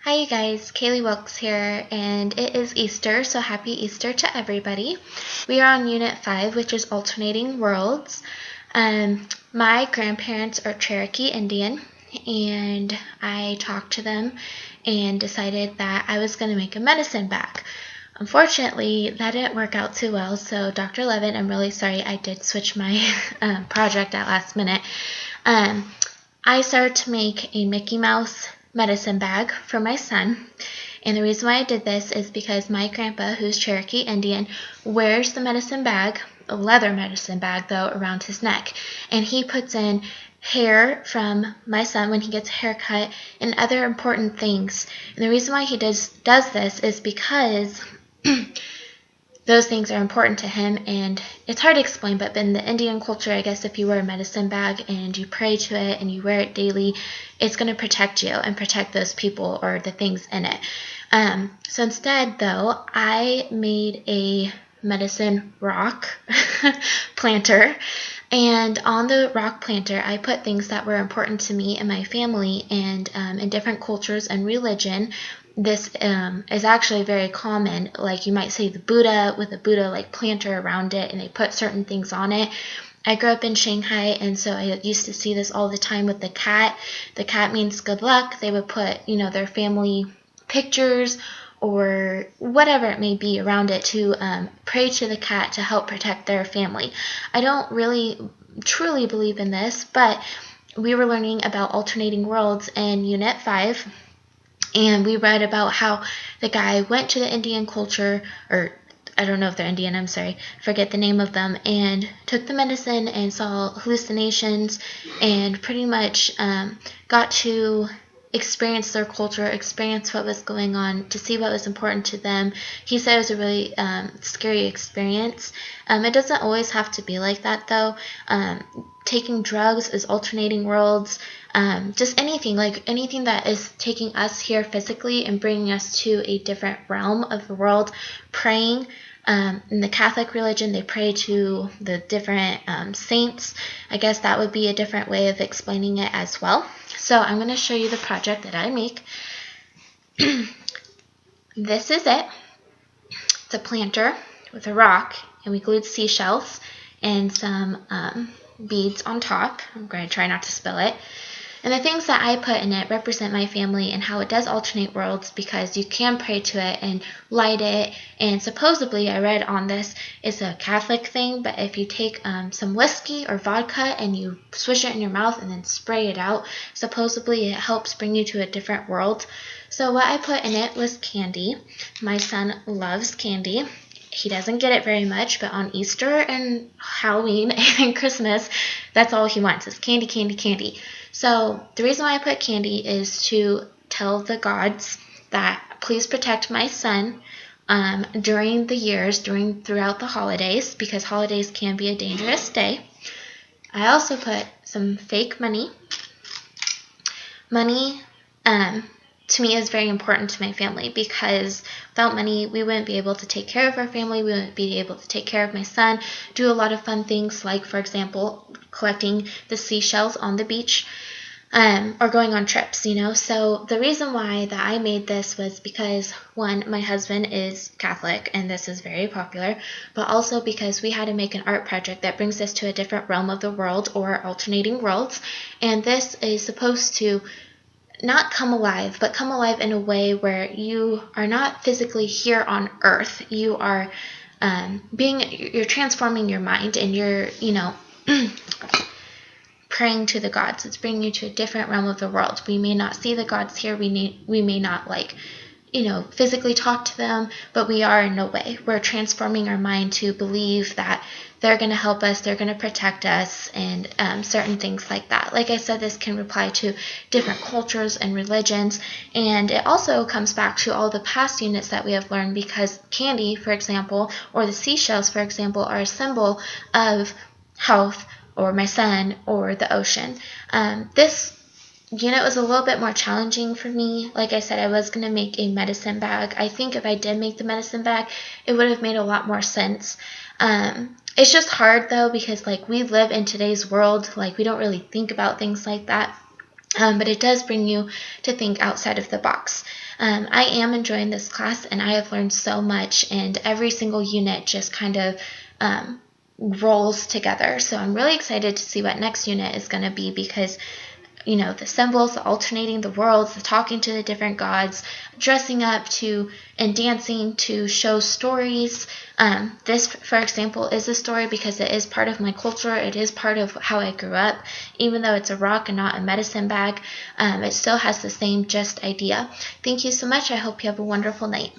Hi you guys, Kaylee Wilkes here, and it is Easter, so happy Easter to everybody. We are on Unit 5, which is Alternating Worlds. My grandparents are Cherokee Indian, and I talked to them and decided that I was going to make a medicine bag. Unfortunately, that didn't work out too well, so Dr. Levin, I'm really sorry I did switch my project at last minute. I started to make a Mickey Mouse medicine bag for my son, and the reason why I did this is because my grandpa, who's Cherokee Indian, wears the medicine bag, a leather medicine bag though, around his neck, and he puts in hair from my son when he gets a haircut and other important things. And the reason why he does this is because those things are important to him, and it's hard to explain, but in the Indian culture, I guess if you wear a medicine bag and you pray to it and you wear it daily, it's going to protect you and protect those people or the things in it. So instead, though, I made a medicine rock planter, and on the rock planter, I put things that were important to me and my family, and in different cultures and religion, this is actually very common. Like you might say the Buddha with a Buddha like planter around it, and they put certain things on it. I grew up in Shanghai, and so I used to see this all the time with the cat. The cat means good luck. They would put, their family pictures or whatever it may be around it to pray to the cat to help protect their family. I don't really truly believe in this, but we were learning about alternating worlds in Unit 5. And we read about how the guy went to the Indian culture, or I don't know if they're Indian, I'm sorry, forget the name of them, and took the medicine and saw hallucinations and pretty much got to experience their culture, experience what was going on, to see what was important to them. He said it was a really scary experience. It doesn't always have to be like that, though. Taking drugs is alternating worlds. Just anything that is taking us here physically and bringing us to a different realm of the world. Praying, in the Catholic religion, they pray to the different saints. I guess that would be a different way of explaining it as well. So I'm going to show you the project that I make. This is it. It's a planter with a rock, and we glued seashells and some beads on top. I'm going to try not to spill it. And the things that I put in it represent my family and how it does alternate worlds, because you can pray to it and light it. And supposedly, I read on this, it's a Catholic thing, but if you take some whiskey or vodka and you swish it in your mouth and then spray it out, supposedly it helps bring you to a different world. So what I put in it was candy. My son loves candy. He doesn't get it very much, but on Easter and Halloween and Christmas, that's all he wants is candy, candy, candy. So the reason why I put candy is to tell the gods that please protect my son during the years, throughout the holidays, because holidays can be a dangerous day. I also put some fake money. Money, to me, is very important to my family, because without money, we wouldn't be able to take care of our family. We wouldn't be able to take care of my son, do a lot of fun things like, for example, collecting the seashells on the beach, or going on trips, So the reason why that I made this was because, one, my husband is Catholic, and this is very popular, but also because we had to make an art project that brings us to a different realm of the world, or alternating worlds, and this is supposed to not come alive, but come alive in a way where you are not physically here on Earth. You are you're transforming your mind, and you're, praying to the gods. It's bringing you to a different realm of the world. We may not see the gods here. We may not physically talk to them, but we are in a way. We're transforming our mind to believe that they're going to help us, they're going to protect us, and certain things like that. Like I said, this can apply to different cultures and religions, and it also comes back to all the past units that we have learned, because candy, for example, or the seashells, for example, are a symbol of health, or my son, or the ocean. This unit was a little bit more challenging for me. Like I said, I was going to make a medicine bag. I think if I did make the medicine bag, it would have made a lot more sense. It's just hard, though, because we live in today's world. We don't really think about things like that. But it does bring you to think outside of the box. I am enjoying this class, and I have learned so much, and every single unit just kind of rolls together. So I'm really excited to see what next unit is going to be, because the symbols, the alternating, the worlds, the talking to the different gods, dressing up to and dancing to show stories. This, for example, is a story because it is part of my culture. It is part of how I grew up. Even though it's a rock and not a medicine bag, it still has the same just idea. Thank you so much. I hope you have a wonderful night.